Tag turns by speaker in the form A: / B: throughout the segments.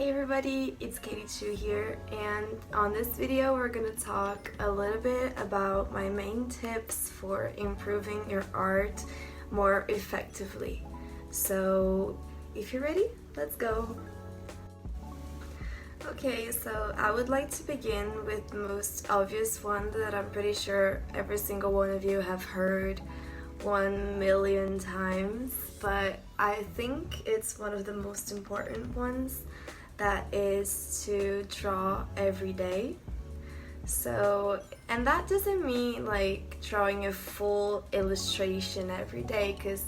A: Hey everybody, it's Katie Chu here, and on this video we're gonna talk a little bit about my main tips for improving your art more effectively. So if you're ready, let's go! Okay, so I would like to begin with the most obvious one that I'm pretty sure every single one of you have heard 1,000,000 times, but I think it's one of the most important ones. That is to draw every day. And that doesn't mean like drawing a full illustration every day, because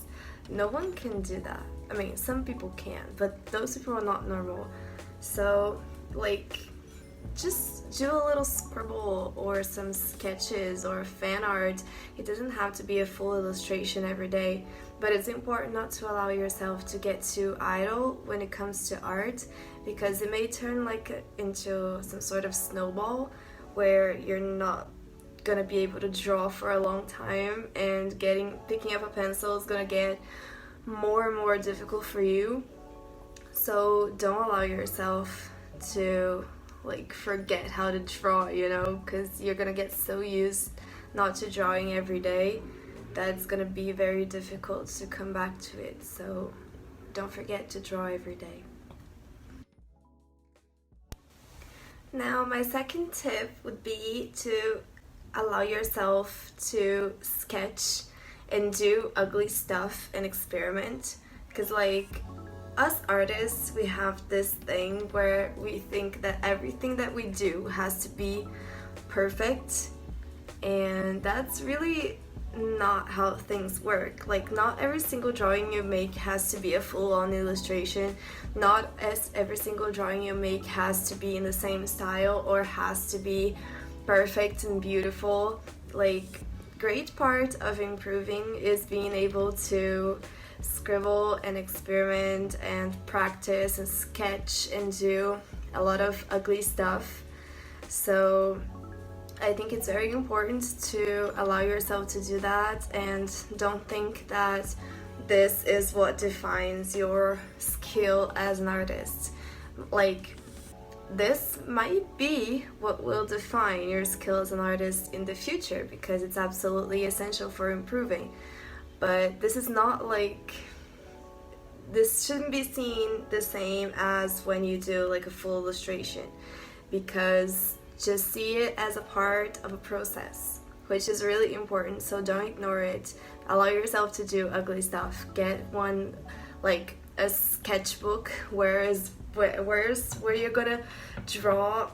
A: no one can do that. I mean, some people can, but those people are not normal. So like, just do a little scribble or some sketches or fan art. It doesn't have to be a full illustration every day, but it's important not to allow yourself to get too idle when it comes to art, because it may turn into some sort of snowball where you're not gonna be able to draw for a long time, and picking up a pencil is gonna get more and more difficult for you. So don't allow yourself to forget how to draw, because you're gonna get so used not to drawing every day that it's gonna be very difficult to come back to it. So don't forget to draw every day. Now, my second tip would be to allow yourself to sketch and do ugly stuff and experiment, because us artists, we have this thing where we think that everything that we do has to be perfect, and that's really not how things work. Not every single drawing you make has to be a full-on illustration. Not every single drawing you make has to be in the same style or has to be perfect and beautiful. Great part of improving is being able to scribble and experiment and practice and sketch and do a lot of ugly stuff. So I think it's very important to allow yourself to do that, and don't think that this is what defines your skill as an artist. This might be what will define your skill as an artist in the future, because it's absolutely essential for improving. But this is not this shouldn't be seen the same as when you do a full illustration, because just see it as a part of a process, which is really important. So don't ignore it. Allow yourself to do ugly stuff. Get one, a sketchbook where you're gonna draw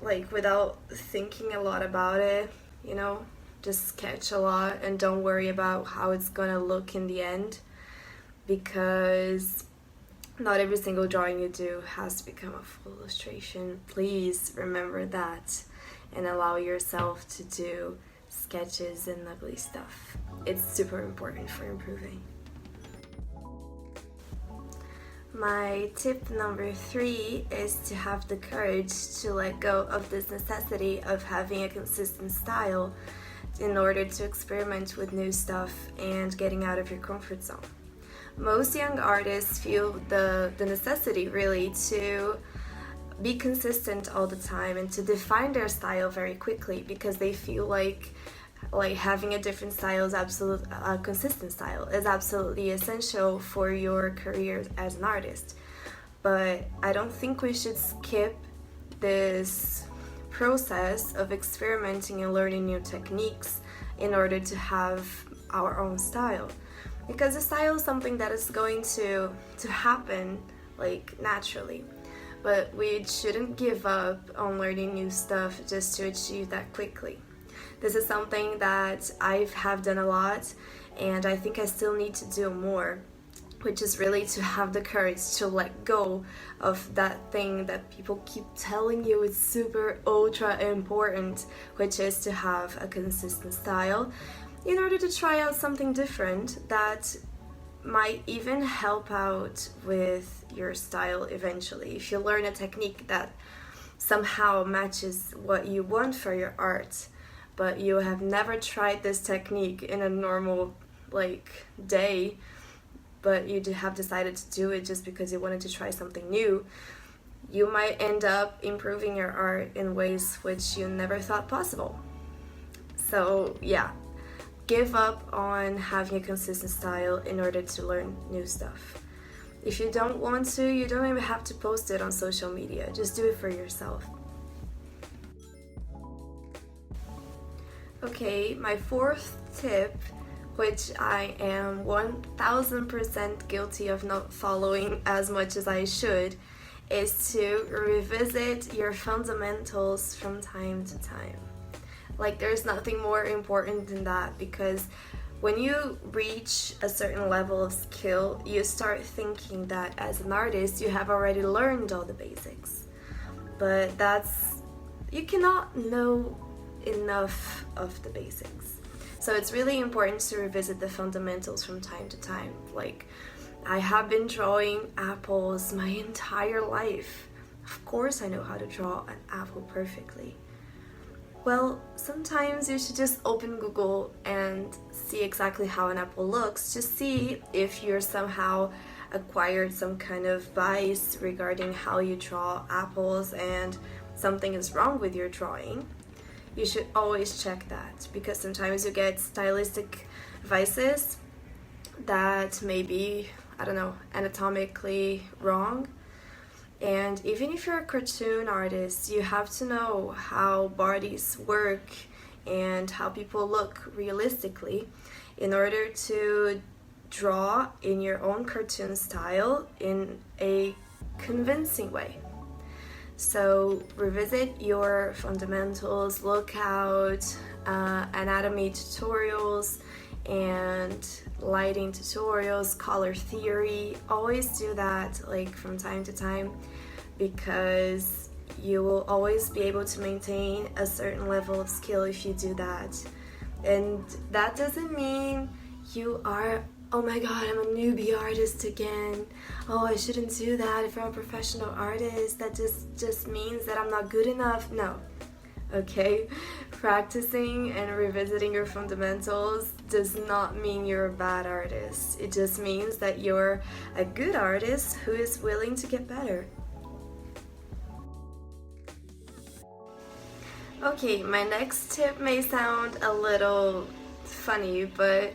A: without thinking a lot about it, just sketch a lot and don't worry about how it's gonna look in the end, because not every single drawing you do has to become a full illustration. Please remember that and allow yourself to do sketches and ugly stuff. It's super important for improving. My tip number 3 is to have the courage to let go of this necessity of having a consistent style in order to experiment with new stuff and getting out of your comfort zone. Most young artists feel the necessity really to be consistent all the time and to define their style very quickly, because they feel like having a different style is consistent style is absolutely essential for your career as an artist. But I don't think we should skip this process of experimenting and learning new techniques in order to have our own style, because the style is something that is going to happen naturally. But we shouldn't give up on learning new stuff just to achieve that quickly. This is something that I have done a lot, and I think I still need to do more, which is really to have the courage to let go of that thing that people keep telling you is super ultra important, which is to have a consistent style, in order to try out something different that might even help out with your style eventually. If you learn a technique that somehow matches what you want for your art, but you have never tried this technique in a normal day, but you have decided to do it just because you wanted to try something new, you might end up improving your art in ways which you never thought possible. So yeah, give up on having a consistent style in order to learn new stuff. If you don't want to, you don't even have to post it on social media. Just do it for yourself. Okay, my fourth tip, which I am 1000% guilty of not following as much as I should, is to revisit your fundamentals from time to time. Like, there's nothing more important than that, because when you reach a certain level of skill, you start thinking that as an artist you have already learned all the basics. But you cannot know enough of the basics. So it's really important to revisit the fundamentals from time to time. Like, I have been drawing apples my entire life. Of course I know how to draw an apple perfectly. Well, sometimes you should just open Google and see exactly how an apple looks, to see if you're somehow acquired some kind of bias regarding how you draw apples and something is wrong with your drawing. You should always check that, because sometimes you get stylistic vices that may be, I don't know, anatomically wrong. And even if you're a cartoon artist, you have to know how bodies work and how people look realistically in order to draw in your own cartoon style in a convincing way. So revisit your fundamentals, look out anatomy tutorials and lighting tutorials, color theory. Always do that, like, from time to time, because you will always be able to maintain a certain level of skill if you do that. And that doesn't mean you are, oh my god, I'm a newbie artist again. Oh, I shouldn't do that if I'm a professional artist. That just means that I'm not good enough. No. Okay? Practicing and revisiting your fundamentals does not mean you're a bad artist. It just means that you're a good artist who is willing to get better. Okay, my next tip may sound a little funny, but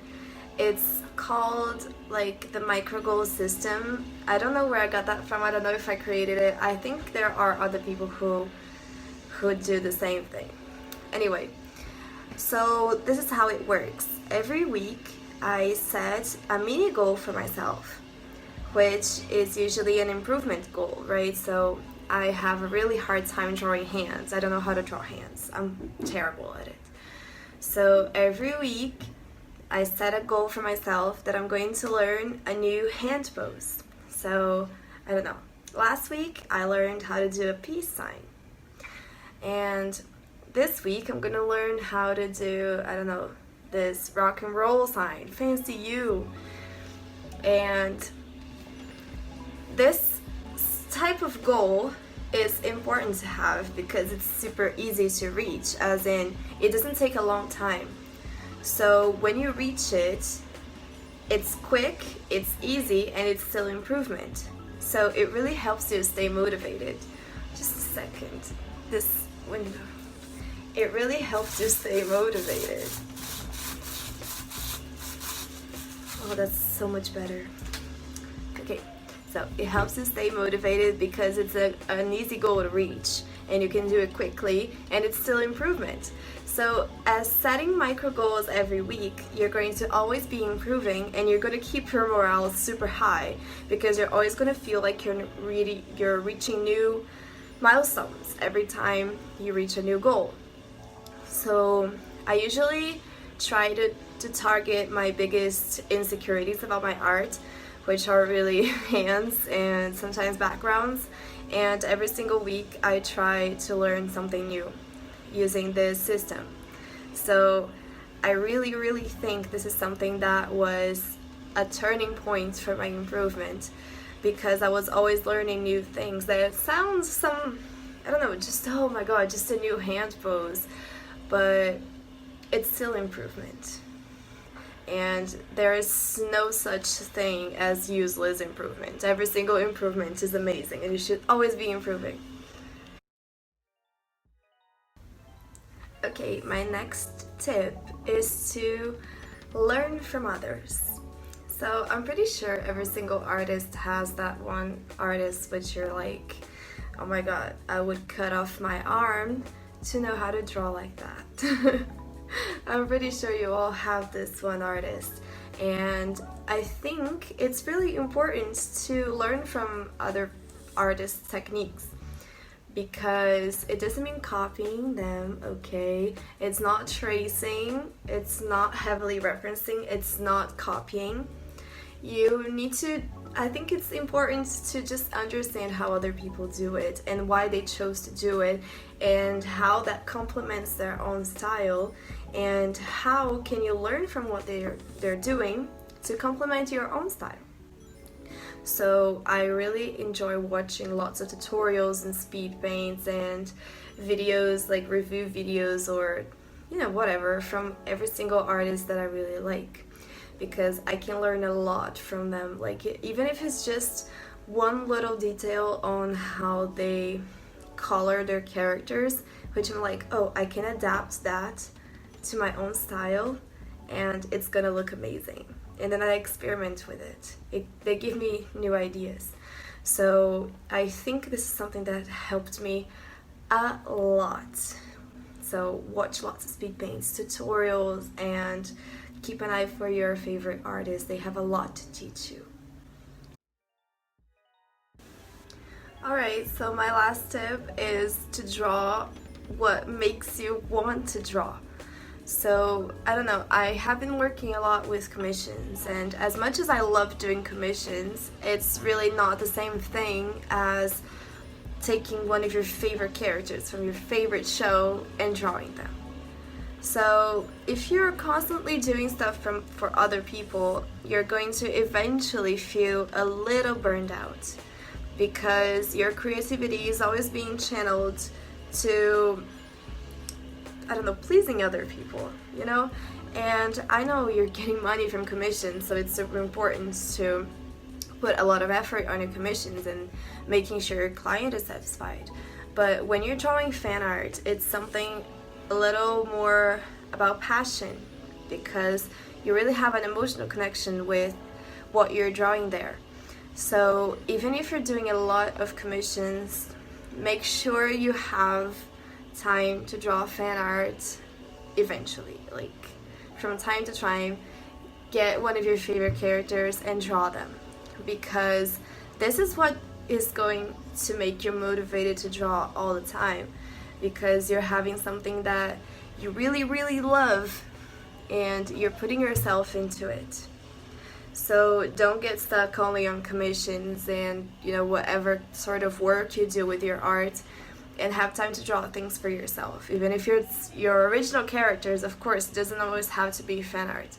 A: it's called like the micro goal system. I don't know where I got that from. I don't know if I created it. I think there are other people who do the same thing. Anyway, so this is how it works. Every week I set a mini goal for myself, which is usually an improvement goal, right? So I have a really hard time drawing hands. I don't know how to draw hands. I'm terrible at it. So every week I set a goal for myself that I'm going to learn a new hand pose. So, I don't know. Last week I learned how to do a peace sign. And this week I'm gonna learn how to do, I don't know, this rock and roll sign, fancy you. And this type of goal is important to have because it's super easy to reach, as in it doesn't take a long time. So when you reach it, it's quick, it's easy, and it's still improvement. So it really helps you stay motivated. Just a second. This window. It really helps you stay motivated. Oh, that's so much better. Okay, so it helps you stay motivated because it's an easy goal to reach, and you can do it quickly, and it's still improvement. So as setting micro goals every week, you're going to always be improving, and you're going to keep your morale super high because you're always going to feel like you're reaching new milestones every time you reach a new goal. So I usually try to target my biggest insecurities about my art, which are really hands and sometimes backgrounds, and every single week I try to learn something new using this system. So I really think this is something that was a turning point for my improvement, because I was always learning new things that sounds I don't know, just oh my god, just a new hand pose, but it's still improvement. and there is no such thing as useless improvement. Every single improvement is amazing, and you should always be improving. Okay, my next tip is to learn from others. So I'm pretty sure every single artist has that one artist which you're like, oh my god, I would cut off my arm to know how to draw like that. I'm pretty sure you all have this one artist, and I think it's really important to learn from other artists' techniques, because it doesn't mean copying them, okay? It's not tracing, it's not heavily referencing, it's not copying. You need to, I think it's important to just understand how other people do it and why they chose to do it, and how that complements their own style, and how can you learn from what they're doing to complement your own style. So I really enjoy watching lots of tutorials and Speedpaints and videos, like review videos or whatever, from every single artist that I really like, because I can learn a lot from them. Like, even if it's just one little detail on how they color their characters, which I'm like, oh, I can adapt that to my own style and it's gonna look amazing. And then I experiment with it. They give me new ideas. So I think this is something that helped me a lot. So watch lots of Speedpaints tutorials and keep an eye for your favorite artists. They have a lot to teach you. Alright, so my last tip is to draw what makes you want to draw. So, I don't know, I have been working a lot with commissions, and as much as I love doing commissions, it's really not the same thing as taking one of your favorite characters from your favorite show and drawing them. So if you're constantly doing stuff for other people, you're going to eventually feel a little burned out, because your creativity is always being channeled to, I don't know, pleasing other people, And I know you're getting money from commissions, so it's super important to put a lot of effort on your commissions and making sure your client is satisfied. But when you're drawing fan art, it's something a little more about passion, because you really have an emotional connection with what you're drawing there. So even if you're doing a lot of commissions, make sure you have time to draw fan art eventually. Like, from time to time, get one of your favorite characters and draw them, because this is what is going to make you motivated to draw all the time, because you're having something that you really, really love and you're putting yourself into it. So don't get stuck only on commissions and whatever sort of work you do with your art, and have time to draw things for yourself. Even if it's your original characters, of course, it doesn't always have to be fan art.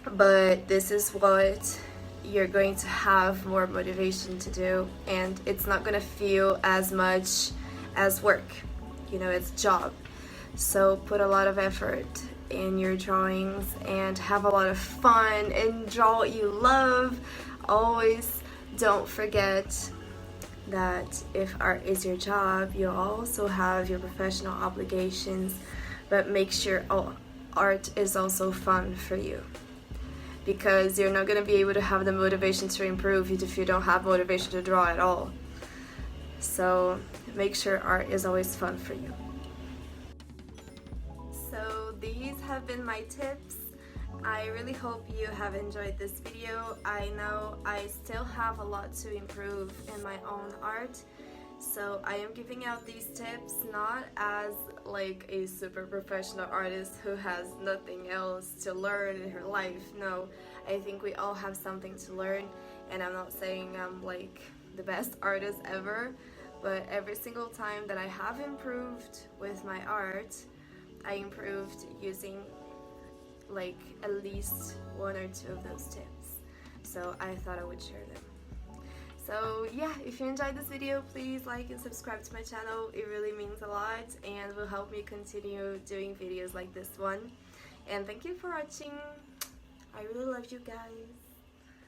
A: But this is what you're going to have more motivation to do, and it's not going to feel as much as work. It's a job. So put a lot of effort in your drawings and have a lot of fun and draw what you love. Always don't forget that if art is your job, you also have your professional obligations, but make sure art is also fun for you, because you're not going to be able to have the motivation to improve if you don't have motivation to draw at all. So make sure art is always fun for you. So these have been my tips. I really hope you have enjoyed this video. I know I still have a lot to improve in my own art, so I am giving out these tips not as like a super professional artist who has nothing else to learn in her life. No, I think we all have something to learn, and I'm not saying I'm like the best artist ever, but every single time that I have improved with my art, I improved using like at least one or two of those tips. So I thought I would share them. So yeah, if you enjoyed this video, please like and subscribe to my channel. It really means a lot and will help me continue doing videos like this one. And thank you for watching. I really love you guys.